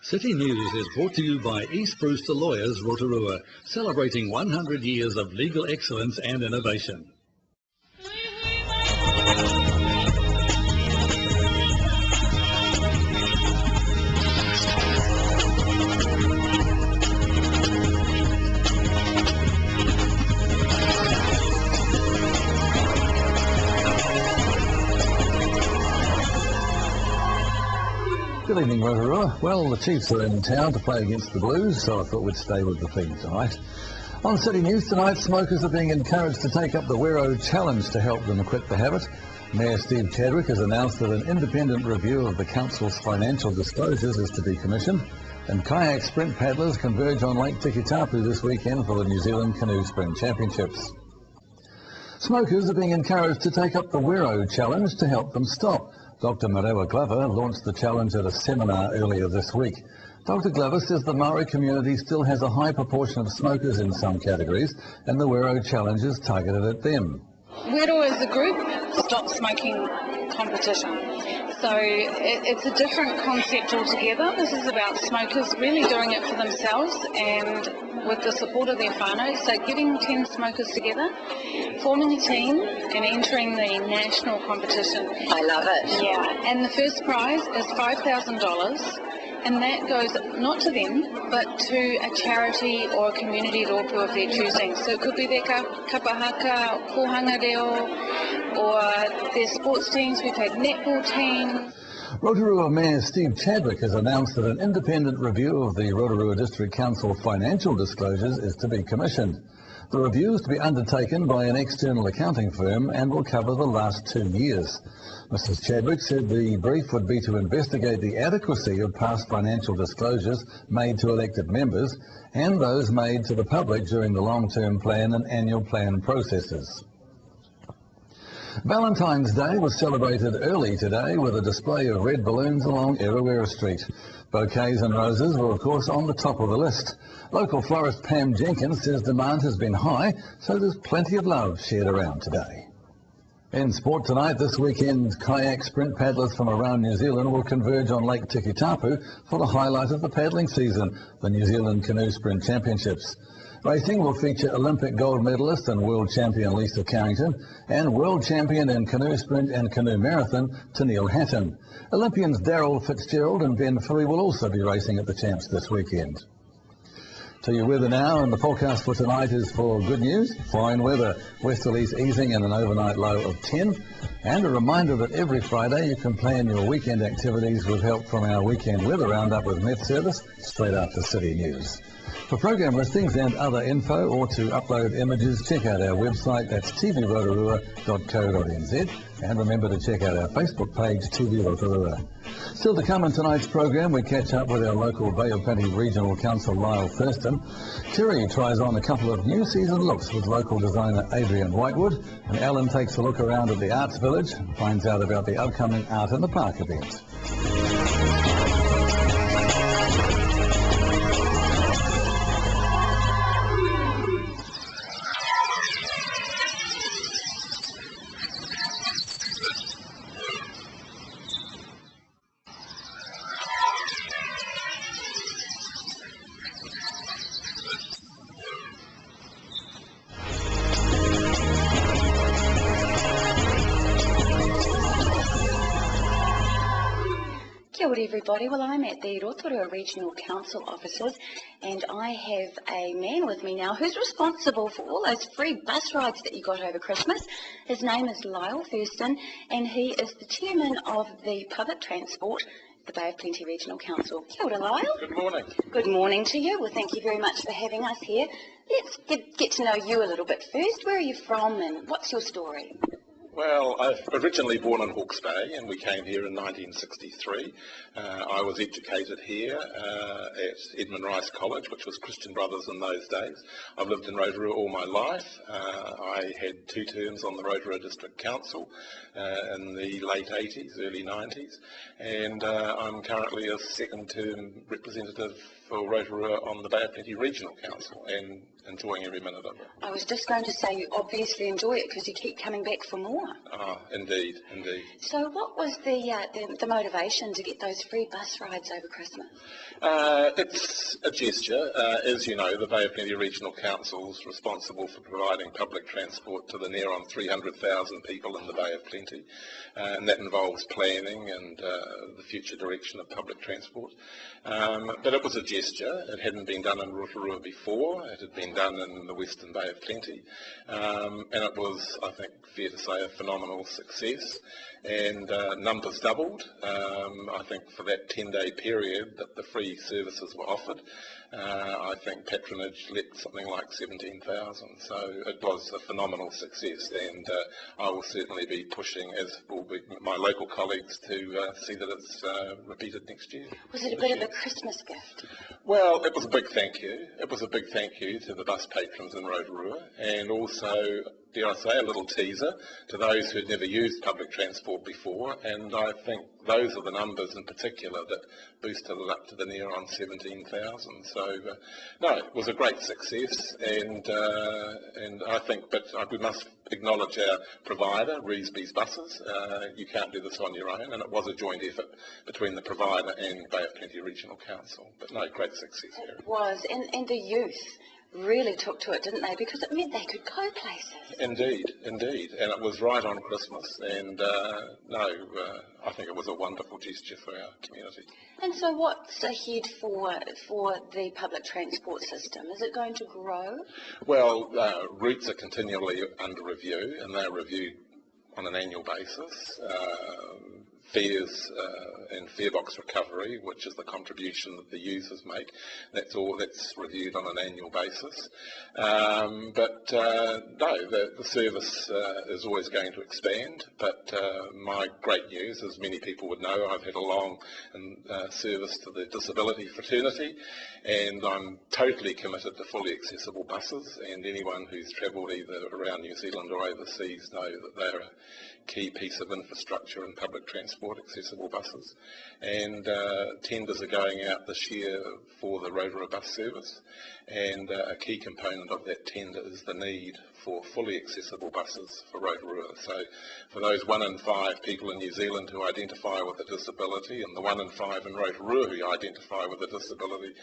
City News is brought to you by East Brewster Lawyers, Rotorua, celebrating 100 years of legal excellence and innovation. Good evening, Rotorua. Well, the Chiefs are in town to play against the Blues, so I thought we'd stay with the theme tonight. On City News tonight, smokers are being encouraged to take up the Wero Challenge to help them quit the habit. Mayor Steve Chadwick has announced that an independent review of the council's financial disclosures is to be commissioned. And kayak sprint paddlers converge on Lake Tikitapu this weekend for the New Zealand Canoe Sprint Championships. Smokers are being encouraged to take up the Wero Challenge to help them stop. Dr. Marewa Glover launched the challenge at a seminar earlier this week. Dr. Glover says the Maori community still has a high proportion of smokers in some categories, and the Wero Challenge is targeted at them. Wero as a group stop smoking competition. So it's a different concept altogether. This is about smokers really doing it for themselves and with the support of their whānau. So getting 10 smokers together, forming a team and entering the national competition. I love it. Yeah, and the first prize is $5,000. And that goes not to them, but to a charity or a community rōpū of their choosing. So it could be their kapahaka, kohanga reo, or their sports teams. We've had netball teams. Rotorua Mayor Steve Chadwick has announced that an independent review of the Rotorua District Council financial disclosures is to be commissioned. The review is to be undertaken by an external accounting firm and will cover the last 2 years. Mrs. Chadwick said the brief would be to investigate the adequacy of past financial disclosures made to elected members and those made to the public during the long-term plan and annual plan processes. Valentine's Day was celebrated early today with a display of red balloons along Erewera Street. Bouquets and roses were of course on the top of the list. Local florist Pam Jenkins says demand has been high, so there's plenty of love shared around today. In sport tonight, this weekend, kayak sprint paddlers from around New Zealand will converge on Lake Tikitapu for the highlight of the paddling season, the New Zealand Canoe Sprint Championships. Racing will feature Olympic gold medalist and world champion Lisa Carrington and world champion in canoe sprint and canoe marathon Tennille Hatton. Olympians Daryl Fitzgerald and Ben Fui will also be racing at the Champs this weekend. To your weather now, and the forecast for tonight is for good news, fine weather, westerlies easing and an overnight low of 10. And a reminder that every Friday you can plan your weekend activities with help from our weekend weather roundup with Met Service straight after City News. For program listings and other info or to upload images, check out our website, that's tvrotorua.co.nz, and remember to check out our Facebook page, TV Rotorua. Still to come in tonight's program, we catch up with our local Bay of Plenty Regional Council, Lyle Thurston. Terry tries on a couple of new season looks with local designer Adrian Whitewood, and Alan takes a look around at the Arts Village and finds out about the upcoming Art in the Park event. Kia ora everybody, well I'm at the Rotorua Regional Council offices and I have a man with me now who's responsible for all those free bus rides that you got over Christmas. His name is Lyle Thurston and he is the chairman of the public transport, the Bay of Plenty Regional Council. Kia ora Lyle. Good morning. Good morning to you. Well thank you very much for having us here. Let's get to know you a little bit first. Where are you from and what's your story? Well, I'm originally born in Hawke's Bay and we came here in 1963. I was educated here at Edmund Rice College, which was Christian Brothers in those days. I've lived in Rotorua all my life. I had 2 terms on the Rotorua District Council in the late 80s, early 90s, and I'm currently a 2nd term representative for Rotorua on the Bay of Plenty Regional Council, and enjoying every minute of it. I was just going to say you obviously enjoy it because you keep coming back for more. Indeed, indeed. So what was the motivation to get those free bus rides over Christmas? It's a gesture. As you know, the Bay of Plenty Regional Council is responsible for providing public transport to the near on 300,000 people in the Bay of Plenty, and that involves planning and the future direction of public transport. But it was a gesture. It hadn't been done in Rotorua before. It had been done in the Western Bay of Plenty, and it was, I think, fair to say, a phenomenal success. And numbers doubled. I think for that 10-day period that the free services were offered, I think patronage leapt something like 17,000. So it was a phenomenal success, and I will certainly be pushing, as will be my local colleagues, to see that it's repeated next year. Was it a bit of a Christmas gift? Well, it was a big thank you. It was a big thank you to the bus patrons in Rotorua, and also, dare I say, a little teaser to those who'd never used public transport before, and I think those are the numbers in particular that boosted it up to the near on 17,000. So, no, it was a great success, and I think, but we must acknowledge our provider, Reesby's Buses. You can't do this on your own, and it was a joint effort between the provider and Bay of Plenty Regional Council. But no, great success. It was, and the youth really took to it, didn't they? Because it meant they could go places. Indeed, indeed. And it was right on Christmas. And I think it was a wonderful gesture for our community. And so what's ahead for the public transport system? Is it going to grow? Well, routes are continually under review, and they're reviewed on an annual basis. Fares and fare box recovery, which is the contribution that the users make, that's reviewed on an annual basis. No, the service is always going to expand, but my great news, as many people would know, I've had a long service to the disability fraternity, and I'm totally committed to fully accessible buses, and anyone who's travelled either around New Zealand or overseas know that they're a key piece of infrastructure in public transport, accessible buses. And tenders are going out this year for the Rotorua bus service, and a key component of that tender is the need for fully accessible buses for Rotorua. So for those 1 in 5 people in New Zealand who identify with a disability, and the 1 in 5 in Rotorua who identify with a disability,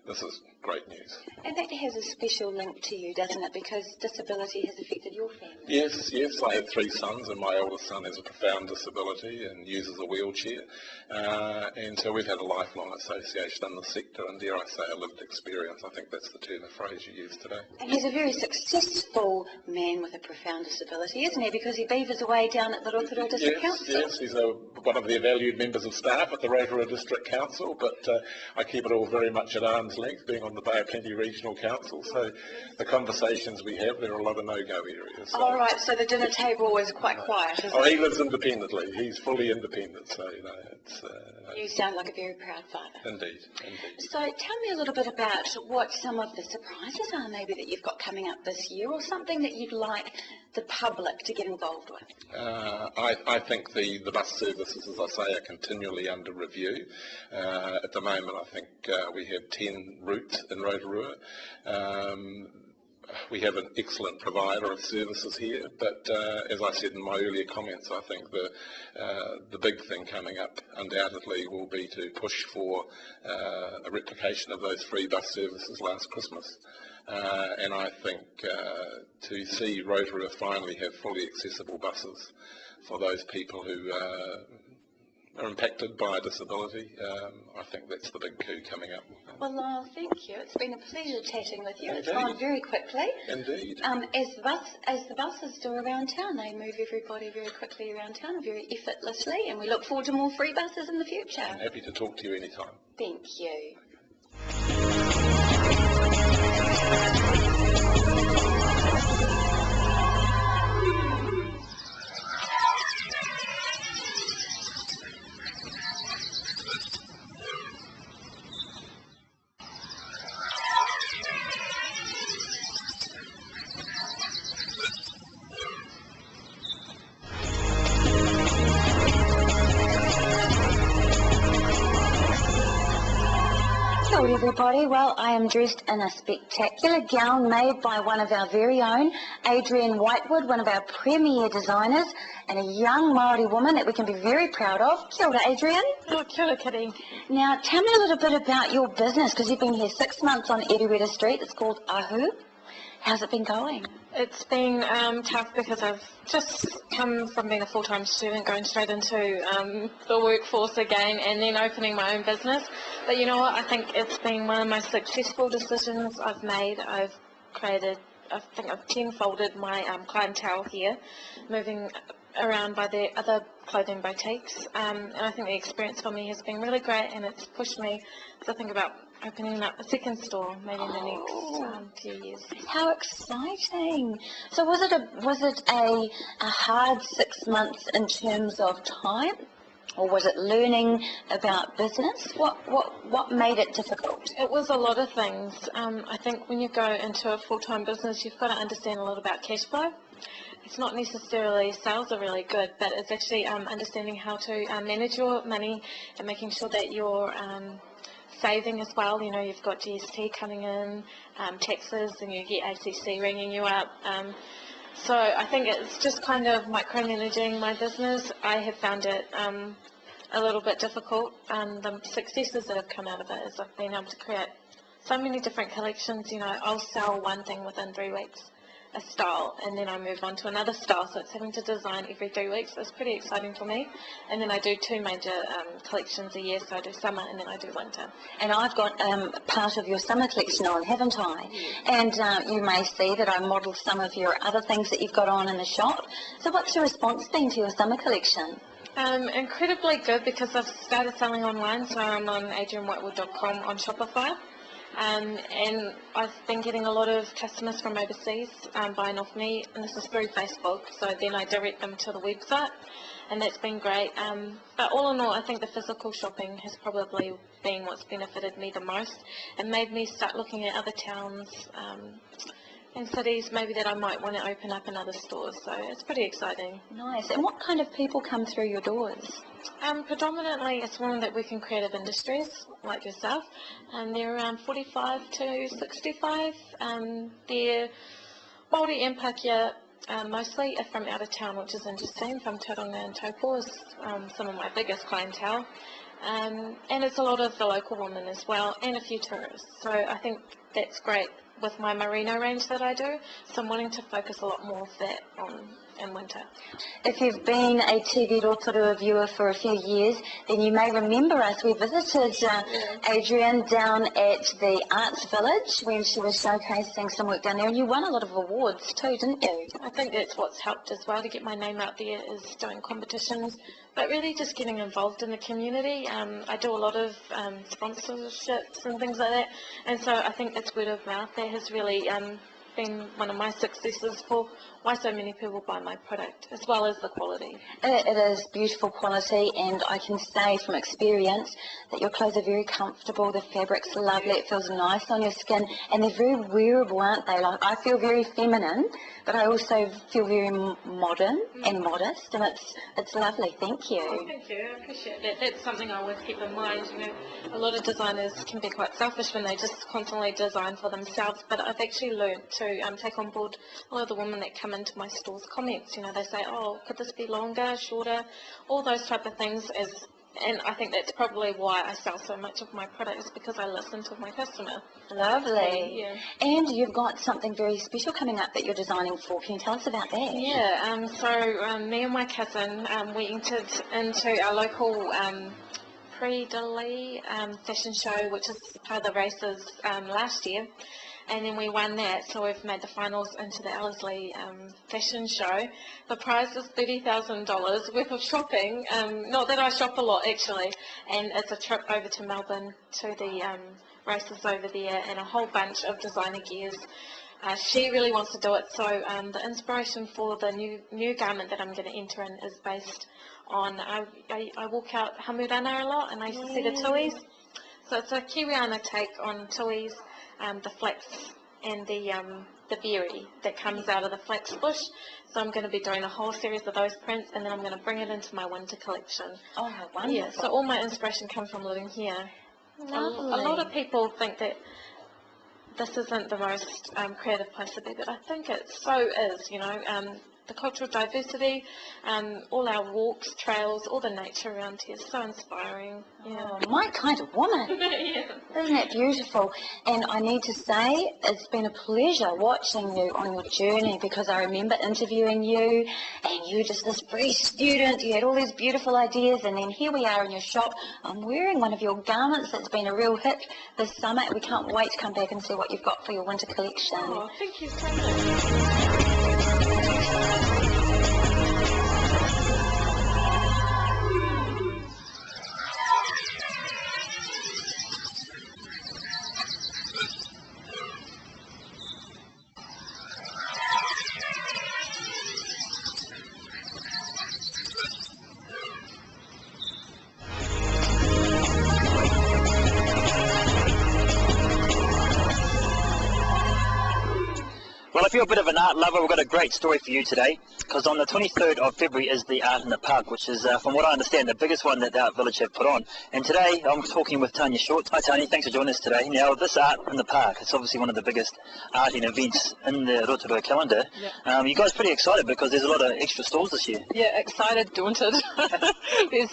this is great news. And that has a special link to you, doesn't it? Because disability has affected your family. Yes, yes. I have 3 sons, and my oldest son has a profound disability and uses a wheelchair. And so we've had a lifelong association in the sector, and dare I say, a lived experience. I think that's the term of phrase you use today. And he's a very successful man with a profound disability, isn't he? Because he beavers away down at the Rotorua District Council. Yes, he's one of their valued members of staff at the Rotorua District Council, but I keep it all very much at arm's length, being on the Bay of Plenty Regional Council. So the conversations we have, there are a lot of no-go areas. So. All right, so the dinner table is quite quiet, isn't he lives independently. He's fully independent, so it's... You sound like a very proud father. Indeed, indeed. So tell me a little bit about what some of the surprises are maybe that you've got coming up this year, or something that you'd like the public to get involved with. I think the bus services, as I say, are continually under review. At the moment, I think we have 10 routes in Rotorua. We have an excellent provider of services here, but as I said in my earlier comments, I think the big thing coming up undoubtedly will be to push for a replication of those free bus services last Christmas. And I think to see Rotorua finally have fully accessible buses for those people who are impacted by a disability, I think that's the big coup coming up. Well, Lyle, thank you. It's been a pleasure chatting with you. Indeed. It's gone very quickly. Indeed. As the buses do around town, they move everybody very quickly around town, very effortlessly, and we look forward to more free buses in the future. I'm happy to talk to you anytime. Thank you. Kia ora everybody. Well, I am dressed in a spectacular gown made by one of our very own, Adrian Whitewood, one of our premier designers, and a young Māori woman that we can be very proud of. Kia ora, Adrian. Oh, kia ora, Kitty. Now, tell me a little bit about your business, because you've been here 6 months on Rotorua Street. It's called Ahu. How's it been going? It's been tough because I've just come from being a full-time student, going straight into the workforce again, and then opening my own business. But you know what? I think it's been one of the most successful decisions I've made. I think I've tenfolded my clientele here, moving around by the other clothing boutiques, and I think the experience for me has been really great, and it's pushed me to think about opening up a second store maybe in the next few years. How exciting! So was it a hard 6 months in terms of time, or was it learning about business? What made it difficult? It was a lot of things. I think when you go into a full-time business, you've got to understand a lot about cash flow. It's not necessarily sales are really good, but it's actually understanding how to manage your money and making sure that you're saving as well. You know, you've got GST coming in, taxes, and you get ACC ringing you up. So I think it's just kind of micromanaging my business. I have found it a little bit difficult. The successes that have come out of it is I've been able to create so many different collections. You know, I'll sell one thing within 3 weeks, a style, and then I move on to another style, so it's having to design every 3 weeks. It's pretty exciting for me. And then I do 2 major collections a year, so I do summer and then I do winter. And I've got part of your summer collection on, haven't I? And you may see that I modelled some of your other things that you've got on in the shop. So what's your response been to your summer collection? Incredibly good, because I've started selling online, so I'm on adrianwhitewood.com on Shopify. And I've been getting a lot of customers from overseas buying off me, and this is through Facebook, so then I direct them to the website, and that's been great. But all in all, I think the physical shopping has probably been what's benefited me the most, and made me start looking at other towns and cities maybe that I might want to open up in other stores, so it's pretty exciting. Nice. And what kind of people come through your doors? Predominantly it's women that work in creative industries like yourself, and they're around 45 to 65. They're Māori and Pākehā mostly, are from out of town, which is interesting, from Tauranga and Taupo is some of my biggest clientele. And it's a lot of the local women as well, and a few tourists, so I think that's great with my merino range that I do, so I'm wanting to focus a lot more of that on in winter. If you've been a TV Rotorua viewer for a few years, then you may remember us. We visited Adrian down at the Arts Village when she was showcasing some work down there, and you won a lot of awards too, didn't you? I think that's what's helped as well to get my name out there, is doing competitions, but really just getting involved in the community. I do a lot of sponsorships and things like that, and so I think it's word of mouth that has really been one of my successes for why so many people buy my product, as well as the quality. It is beautiful quality, and I can say from experience that your clothes are very comfortable, the fabric's lovely, it feels nice on your skin, and they're very wearable, aren't they? Like, I feel very feminine, but I also feel very modern and modest, and it's lovely. Thank you. Oh, thank you, I appreciate that. That's something I always keep in mind. You know, a lot of designers can be quite selfish when they just constantly design for themselves, but I've actually learned to take on board a lot of the women that come into my store's comments. You know, they say, oh, could this be longer, shorter, all those type of things, and I think that's probably why I sell so much of my products, because I listen to my customer. Lovely. Yeah. And you've got something very special coming up that you're designing for. Can you tell us about that? Yeah, so me and my cousin, we entered into our local Prix de Lis fashion show, which is part of the races last year. And then we won that, so we've made the finals into the Ellerslie fashion show. The prize is $30,000 worth of shopping, not that I shop a lot actually, and it's a trip over to Melbourne to the races over there, and a whole bunch of designer gears. She really wants to do it, so the inspiration for the new garment that I'm going to enter in is based on, I walk out Hamurana a lot, and I used to see the tuis. So it's a Kiwiana take on tuis. The flax and the berry that comes out of the flax bush. So I'm going to be doing a whole series of those prints, and then I'm going to bring it into my winter collection. Oh, how wonderful. Yeah, so all my inspiration comes from living here. Lovely. A lot of people think that this isn't the most creative place to be, but I think it so is, you know. The cultural diversity, all our walks, trails, all the nature around here is so inspiring. Yeah. Oh, my kind of woman. Yeah. Isn't that beautiful? And I need to say, it's been a pleasure watching you on your journey, because I remember interviewing you and you just this free student, you had all these beautiful ideas, and then here we are in your shop. I'm wearing one of your garments that's been a real hit this summer. We can't wait to come back and see what you've got for your winter collection. Oh, thank you so much. Well, if you're a bit of an art lover, we've got a great story for you today, because on the 23rd of February is the Art in the Park, which is, from what I understand, the biggest one that the Art Village have put on. And today I'm talking with Tanya Short. Hi Tanya, thanks for joining us today. Now, this Art in the Park, it's obviously one of the biggest arting events in the Rotorua calendar. Yeah. You guys pretty excited because there's a lot of extra stalls this year. Yeah, excited, daunted. There's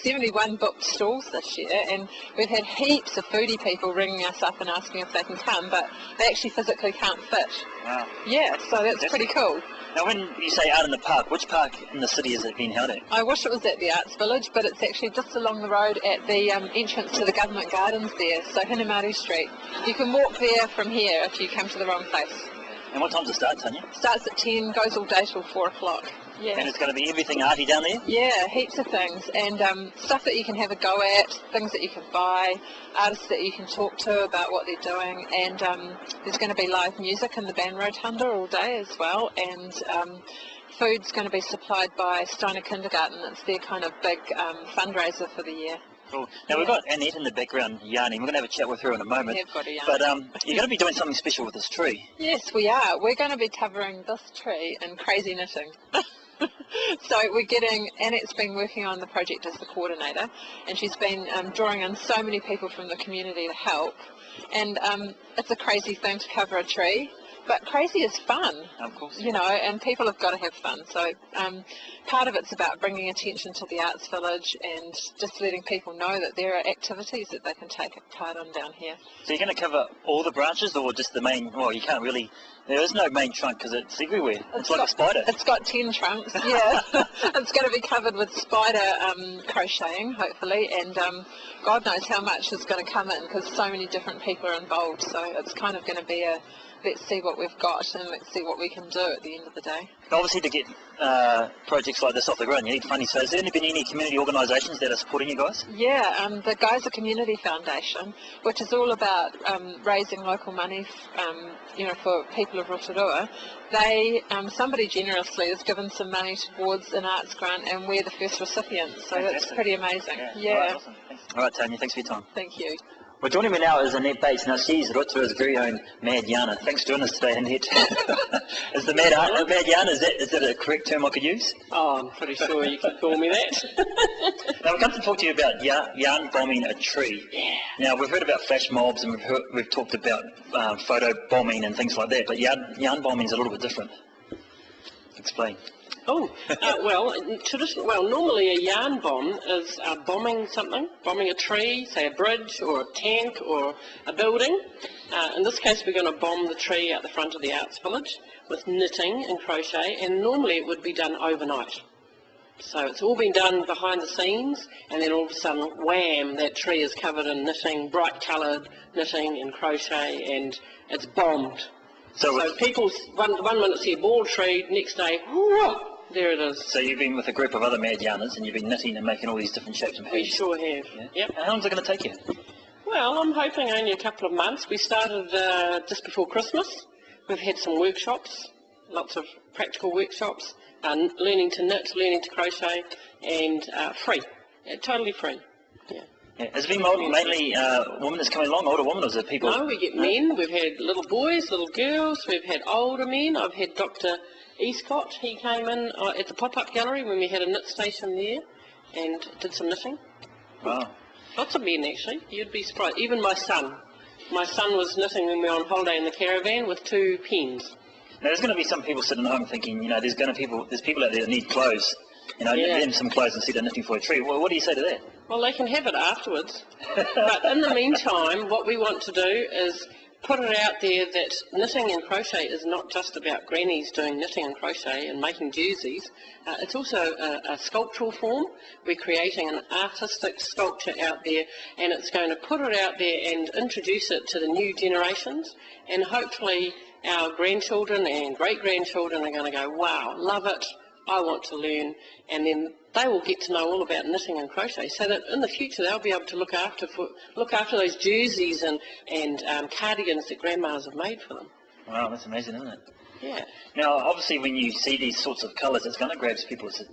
71 booked stalls this year, and we've had heaps of foodie people ringing us up and asking if they can come, but they actually physically can't fit. Wow. Yeah, so that's pretty cool. Now, when you say Art in the Park, which park in the city is it being held at? I wish it was at the Arts Village, but it's actually just along the road at the entrance to the Government Gardens there, so Hinamari Street. You can walk there from here if you come to the wrong place. And what time does it start, Tanya? Starts at 10, goes all day till 4 o'clock. Yeah. And it's going to be everything arty down there? Yeah, heaps of things, and stuff that you can have a go at, things that you can buy, artists that you can talk to about what they're doing, and there's going to be live music in the band Rotunda all day as well, and food's going to be supplied by Steiner Kindergarten. It's their kind of big fundraiser for the year. Cool. Now, we've got Annette in the background yarning. We're going to have a chat with her in a moment. Yeah, I've got a yarn. But you're going to be doing something special with this tree. Yes, we are. We're going to be covering this tree in crazy knitting. So we're getting, Annette's been working on the project as the coordinator, and she's been drawing in so many people from the community to help, and it's a crazy thing to cover a tree, but crazy is fun. Of course. You know, and people have got to have fun, so part of it's about bringing attention to the Arts Village and just letting people know that there are activities that they can take part in down here. So you're going to cover all the branches, or just the main? Well, you can't really. There is no main trunk because it's everywhere. It's like a spider. It's got 10 trunks, yeah. It's going to be covered with spider crocheting, hopefully, and God knows how much is going to come in because so many different people are involved. So it's kind of going to be a let's see what we've got and let's see what we can do at the end of the day. Obviously, to get projects like this off the ground, you need funding. So has there been any community organisations that are supporting you guys? Yeah, the Geyser Community Foundation, which is all about raising local money, you know, for people of Rotorua. They, somebody generously has given some money towards an arts grant, and we're the first recipients. So Fantastic. That's pretty amazing. Yeah. All right, awesome. Thanks. All right, Tanya, thanks for your time. Thank you. Well, joining me now is Annette Bates. Now, she's Rotorua's very own Mad Yarner. Thanks for joining us today, Annette. Is the Mad Yarner, is that a correct term I could use? Oh, I'm pretty sure you can call me that. Now, we've come to talk to you about yarn bombing a tree. Yeah. Now, we've heard about flash mobs and we've talked about photo bombing and things like that, but yarn bombing is a little bit different. Explain. Oh, normally a yarn bomb is bombing something, bombing a tree, say a bridge or a tank or a building. In this case, we're going to bomb the tree out the front of the Arts Village with knitting and crochet, and normally it would be done overnight. So it's all been done behind the scenes, and then all of a sudden, wham, that tree is covered in knitting, bright coloured knitting and crochet, and it's bombed. So people, one minute see a ball tree, next day, whoa, there it is. So you've been with a group of other Mad Yarners and you've been knitting and making all these different shapes and patterns. We sure have. Yeah? Yep. How long is it going to take you? Well, I'm hoping only a couple of months. We started just before Christmas. We've had some workshops, lots of practical workshops, learning to knit, learning to crochet, and free, totally free. Yeah. Yeah. Has it been mainly women that's coming along, older women, or is it people? No, we get men. We've had little boys, little girls. We've had older men. I've had Dr. Escott. He came in at the pop-up gallery when we had a knit station there and did some knitting. Wow. Lots of men, actually. You'd be surprised. Even my son. My son was knitting when we were on holiday in the caravan with 2 pens. Now, there's going to be some people sitting at home thinking, there's people out there that need clothes. Yeah. Give them some clothes instead of knitting for a tree. Well, what do you say to that? Well, they can have it afterwards. But in the meantime, what we want to do is put it out there that knitting and crochet is not just about grannies doing knitting and crochet and making jerseys. It's also a sculptural form. We're creating an artistic sculpture out there, and it's going to put it out there and introduce it to the new generations, and hopefully our grandchildren and great-grandchildren are going to go, wow, love it, I want to learn, and then they will get to know all about knitting and crochet, so that in the future they'll be able to look after those jerseys and cardigans that grandmas have made for them. Wow, that's amazing, isn't it? Yeah. Now, obviously, when you see these sorts of colours, it's going to grab people's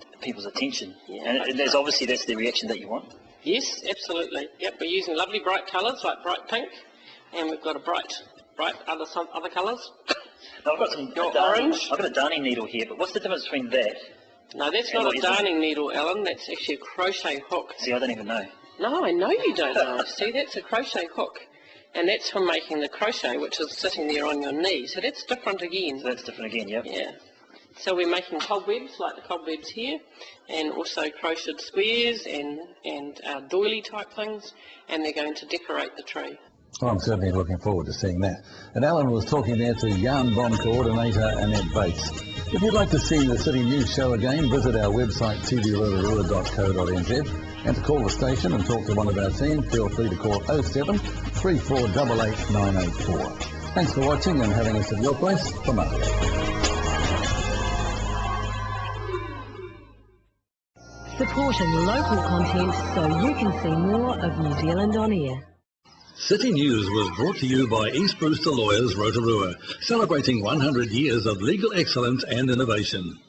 attention, and there's obviously that's the reaction that you want. Yes, absolutely. Yep, we're using lovely bright colours like bright pink, and we've got a bright other colours. Now, I've got orange. I've got a darning needle here, but what's the difference between that? No, that's not a darning needle, Alan. That's actually a crochet hook. See, I don't even know. No, I know you don't know. See, that's a crochet hook. And that's from making the crochet, which is sitting there on your knee. So that's different again. So that's different again, yep. Yeah. So we're making cobwebs, like the cobwebs here, and also crocheted squares and doily type things, and they're going to decorate the tree. Well, I'm certainly looking forward to seeing that. And Alan was talking there to Yarn Bomb Coordinator Annette Bates. If you'd like to see the City News Show again, visit our website tvrotorua.co.nz, and to call the station and talk to one of our team, feel free to call 07 3488 984. Thanks for watching and having us at your place from us. Supporting local content so you can see more of New Zealand on air. City News was brought to you by East Brewster Lawyers Rotorua, celebrating 100 years of legal excellence and innovation.